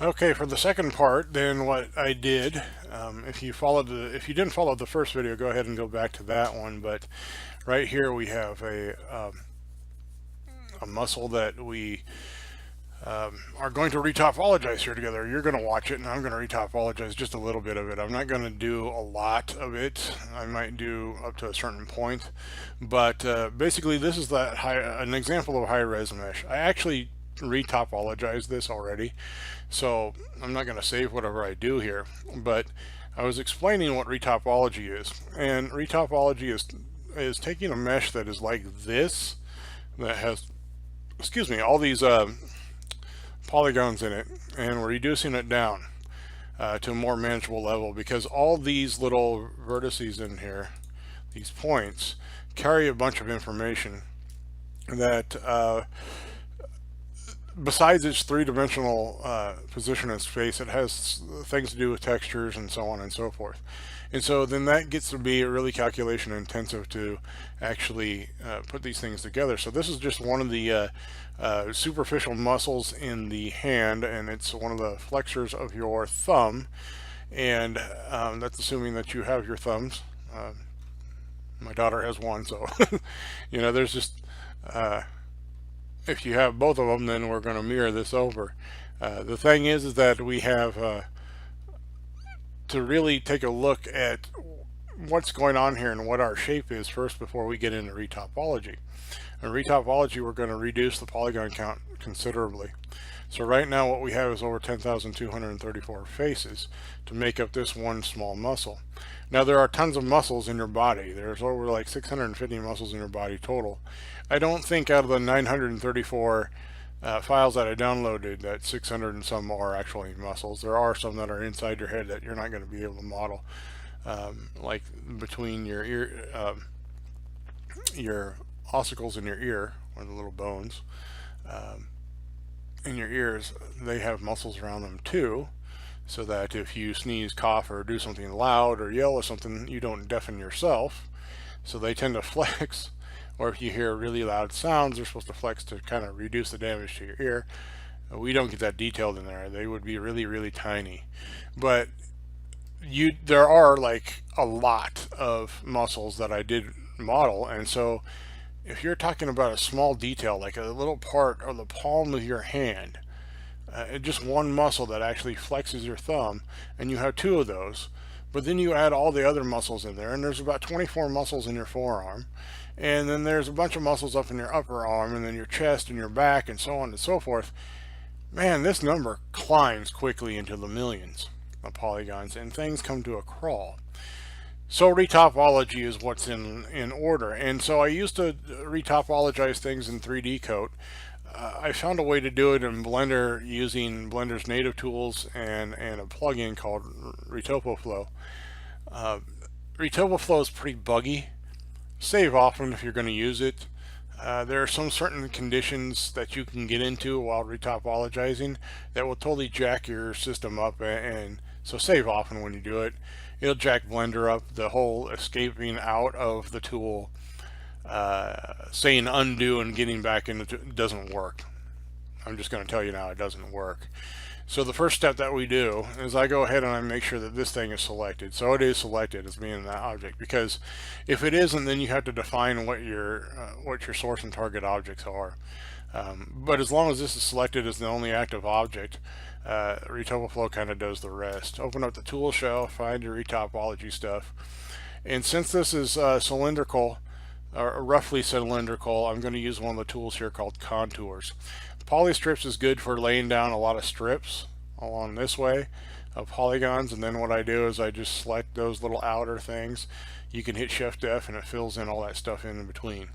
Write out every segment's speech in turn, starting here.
Okay, for the second part, then what I did, if you didn't follow the first video, go ahead and go back to that one. But right here we have a muscle that we are going to retopologize here together. You're going to watch it, and I'm going to retopologize just a little bit of it. I'm not going to do a lot of it. I might do up to a certain point, but basically, this is an example of high-res mesh. I actually retopologized this already, so I'm not going to save whatever I do here. But I was explaining what retopology is, and retopology is taking a mesh that is like this, that has, excuse me, all these polygons in it, and we're reducing it down to a more manageable level, because all these little vertices in here, these points, carry a bunch of information that besides its three-dimensional position in space, it has things to do with textures and so on and so forth. And so then that gets to be really calculation intensive to actually put these things together. So this is just one of the superficial muscles in the hand, and it's one of the flexors of your thumb. And that's assuming that you have your thumbs. My daughter has one, so there's just if you have both of them, then we're going to mirror this over. The thing is that we have to really take a look at what's going on here and what our shape is first before we get into retopology. In retopology, we're going to reduce the polygon count considerably. So right now what we have is over 10,234 faces to make up this one small muscle. Now there are tons of muscles in your body. There's over like 650 muscles in your body total. I don't think out of the 934 files that I downloaded that 600 and some are actually muscles. There are some that are inside your head that you're not going to be able to model, like between your your ossicles in your ear, or the little bones in your ears. They have muscles around them too, so that if you sneeze, cough, or do something loud or yell or something, you don't deafen yourself. So they tend to flex. Or if you hear really loud sounds, they're supposed to flex to kind of reduce the damage to your ear. We don't get that detailed in there. They would be really, really tiny. But there are like a lot of muscles that I did model, and so if you're talking about a small detail, like a little part of the palm of your hand, just one muscle that actually flexes your thumb, and you have two of those, but then you add all the other muscles in there, and there's about 24 muscles in your forearm, and then there's a bunch of muscles up in your upper arm, and then your chest and your back, and so on and so forth. Man, this number climbs quickly into the millions of polygons, and things come to a crawl. So retopology is what's in order, and so I used to retopologize things in 3D Coat. I found a way to do it in Blender using Blender's native tools and a plugin called Retopoflow. Retopoflow is pretty buggy. Save often if you're going to use it. There are some certain conditions that you can get into while retopologizing that will totally jack your system up, and so save often when you do it. It'll jack Blender up. The whole escaping out of the tool, saying undo and getting back into it doesn't work. I'm just going to tell you now, it doesn't work. So the first step that we do is I go ahead and I make sure that this thing is selected. So it is selected as being that object, because if it isn't, then you have to define what your source and target objects are. But as long as this is selected as the only active object, Retopoflow kind of does the rest. Open up the tool shelf, find your retopology stuff, and since this is cylindrical, or roughly cylindrical, I'm going to use one of the tools here called contours. Polystrips is good for laying down a lot of strips along this way of polygons, and then what I do is I just select those little outer things. You can hit Shift F and it fills in all that stuff in between.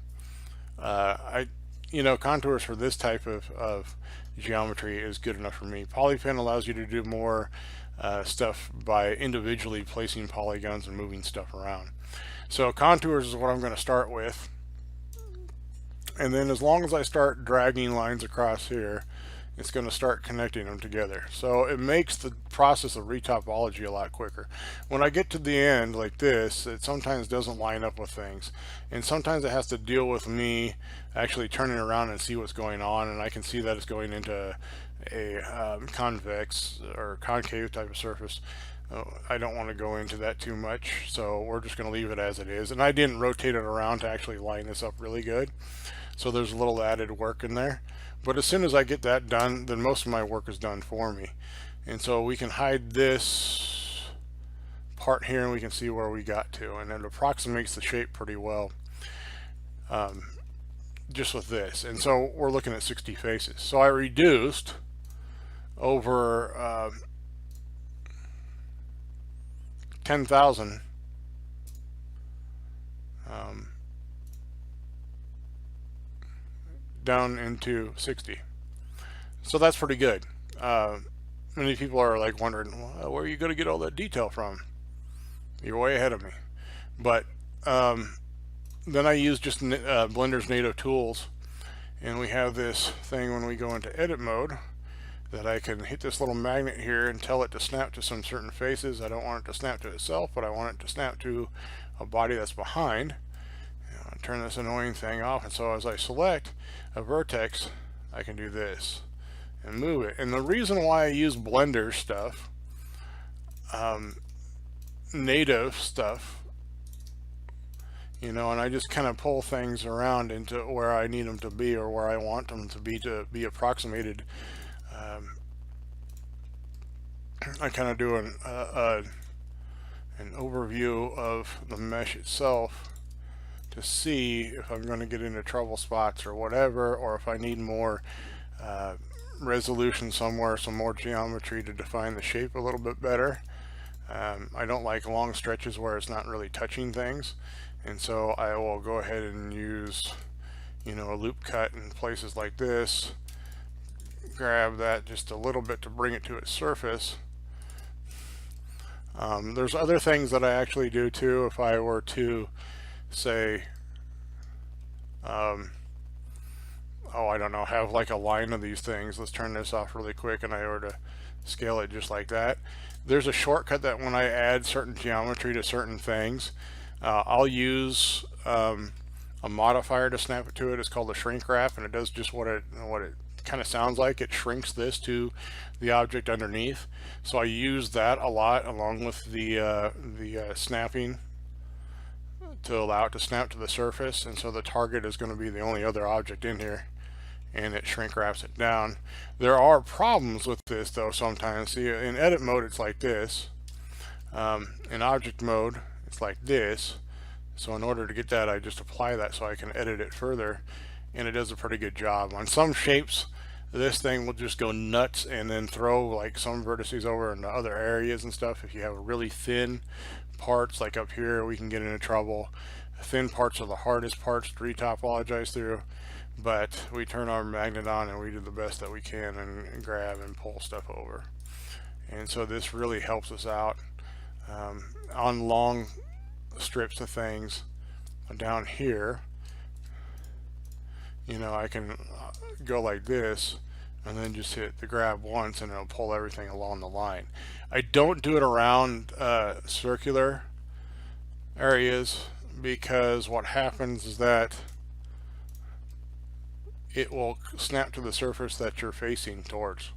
Contours for this type of geometry is good enough for me. Polypen allows you to do more stuff by individually placing polygons and moving stuff around. So contours is what I'm going to start with. And then as long as I start dragging lines across here, it's going to start connecting them together. So it makes the process of retopology a lot quicker. When I get to the end like this, it sometimes doesn't line up with things. And sometimes it has to deal with me actually turning around and see what's going on. And I can see that it's going into a convex or concave type of surface. I don't want to go into that too much, so we're just going to leave it as it is. And I didn't rotate it around to actually line this up really good. So there's a little added work in there. But as soon as I get that done, then most of my work is done for me. And so we can hide this part here and we can see where we got to. And it approximates the shape pretty well just with this. And so we're looking at 60 faces. So I reduced over 10,000 down into 60. So that's pretty good. Many people are like wondering, well, where are you going to get all that detail from? You're way ahead of me. But then I use just Blender's native tools, and we have this thing when we go into edit mode that I can hit this little magnet here and tell it to snap to some certain faces. I don't want it to snap to itself, but I want it to snap to a body that's behind. Turn this annoying thing off, and so as I select a vertex, I can do this and move it. And the reason why I use Blender stuff, native stuff, and I just kind of pull things around into where I need them to be or where I want them to be approximated. I kind of do an overview of the mesh itself to see if I'm going to get into trouble spots or whatever, or if I need more resolution somewhere, some more geometry to define the shape a little bit better. I don't like long stretches where it's not really touching things, and so I will go ahead and use a loop cut in places like this, grab that just a little bit to bring it to its surface. There's other things that I actually do too. If I were to say, I don't know, have like a line of these things. Let's turn this off really quick, and I were to scale it just like that. There's a shortcut that when I add certain geometry to certain things, I'll use a modifier to snap it to it. It's called a shrink wrap, and it does just what it kind of sounds like. It shrinks this to the object underneath. So I use that a lot along with the snapping to allow it to snap to the surface, and so the target is going to be the only other object in here, and it shrink wraps it down. There are problems with this though sometimes. See, in edit mode it's like this. In object mode it's like this. So in order to get that, I just apply that so I can edit it further, and it does a pretty good job. On some shapes this thing will just go nuts and then throw like some vertices over into other areas and stuff. If you have really thin parts like up here, we can get into trouble. Thin parts are the hardest parts to retopologize through, but we turn our magnet on and we do the best that we can and grab and pull stuff over. And so this really helps us out on long strips of things. Down here, I can go like this and then just hit the grab once and it'll pull everything along the line. I don't do it around circular areas, because what happens is that it will snap to the surface that you're facing towards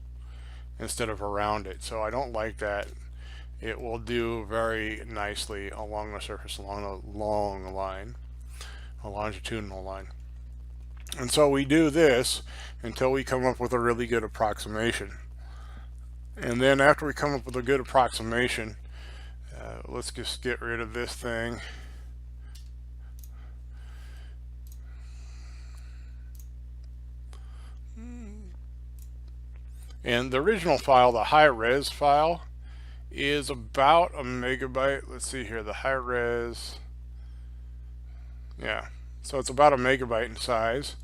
instead of around it. So I don't like that. It will do very nicely along the surface, along a long line, a longitudinal line. And so we do this until we come up with a really good approximation. And then after we come up with a good approximation, let's just get rid of this thing. And the original file, the high res file, is about a megabyte. Let's see here, the high res, yeah, so it's about a megabyte in size.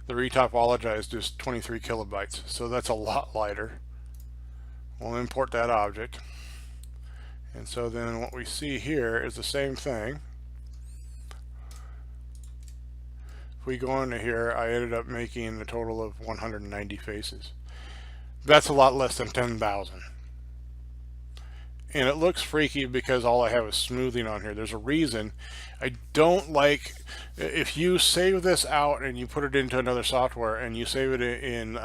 The retopology is just 23 kilobytes, so that's a lot lighter. We'll import that object, and so then what we see here is the same thing. If we go into here, I ended up making a total of 190 faces. That's a lot less than 10,000. And it looks freaky because all I have is smoothing on here. There's a reason. I don't like, if you save this out and you put it into another software and you save it in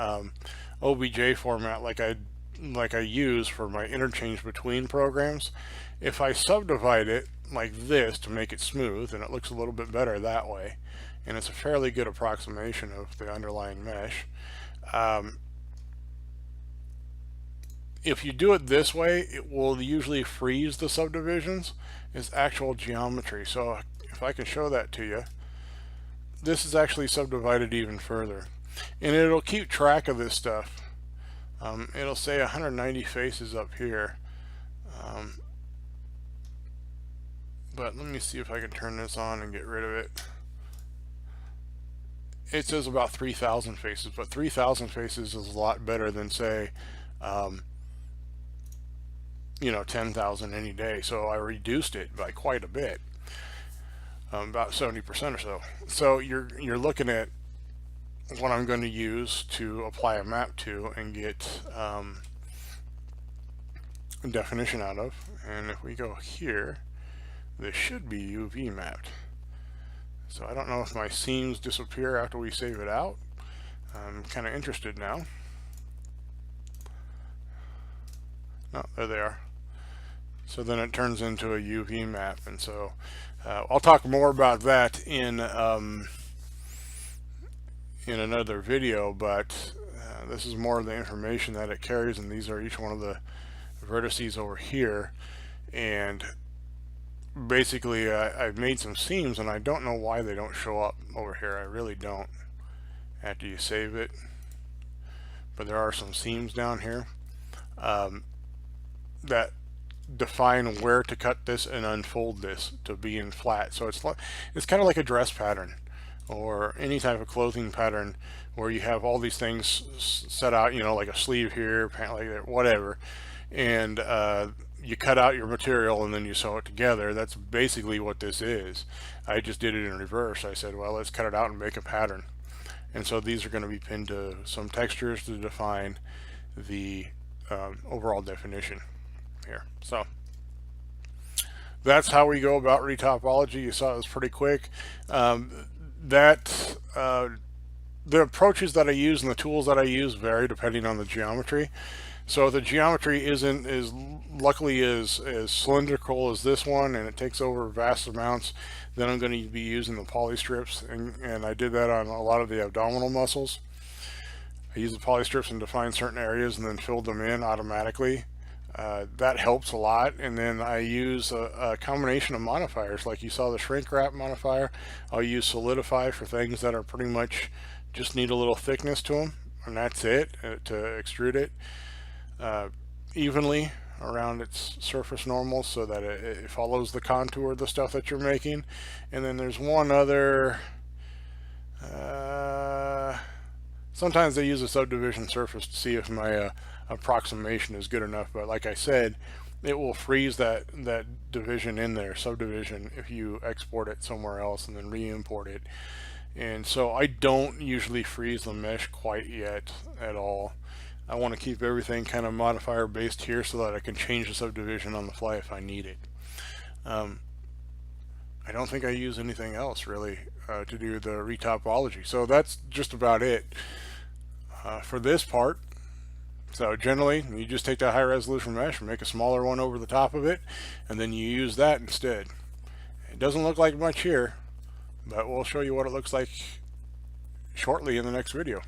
OBJ format like I use for my interchange between programs, if I subdivide it like this to make it smooth, and it looks a little bit better that way, and it's a fairly good approximation of the underlying mesh. If you do it this way, it will usually freeze the subdivisions as actual geometry. So if I can show that to you, this is actually subdivided even further. And it'll keep track of this stuff. It'll say 190 faces up here. But let me see if I can turn this on and get rid of it. It says about 3,000 faces, but 3,000 faces is a lot better than, say, 10,000 any day. So I reduced it by quite a bit, about 70% or so. So you're looking at what I'm going to use to apply a map to and get definition out of. And if we go here, this should be UV mapped. So I don't know if my seams disappear after we save it out. I'm kind of interested now. Oh, there they are. So then it turns into a UV map, and so I'll talk more about that in another video, but this is more of the information that it carries, and these are each one of the vertices over here. And basically I've made some seams, and I don't know why they don't show up over here. I really don't after you save it, but there are some seams down here that define where to cut this and unfold this to be in flat. So it's kind of like a dress pattern or any type of clothing pattern where you have all these things set out, like a sleeve here, pant like that, whatever, and you cut out your material and then you sew it together. That's basically what this is. I just did it in reverse. I said, well, let's cut it out and make a pattern. And so these are going to be pinned to some textures to define the overall definition here. So that's how we go about retopology. You saw it was pretty quick. The approaches that I use and the tools that I use vary depending on the geometry. So the geometry isn't luckily as cylindrical as this one, and it takes over vast amounts. Then I'm going to be using the poly strips, and I did that on a lot of the abdominal muscles. I use the poly strips and define certain areas and then filled them in automatically. That helps a lot. And then I use a combination of modifiers, like you saw the shrink wrap modifier. I'll use solidify for things that are pretty much just need a little thickness to them, and that's it, to extrude it evenly around its surface normal so that it follows the contour of the stuff that you're making. And then there's one other, sometimes I use a subdivision surface to see if my approximation is good enough, but like I said, it will freeze that division in there, subdivision, if you export it somewhere else and then re-import it. And so I don't usually freeze the mesh quite yet at all. I want to keep everything kind of modifier based here so that I can change the subdivision on the fly if I need it. I don't think I use anything else really to do the retopology. So that's just about it for this part. So generally you just take that high resolution mesh and make a smaller one over the top of it, and then you use that instead. It doesn't look like much here, but we'll show you what it looks like shortly in the next video.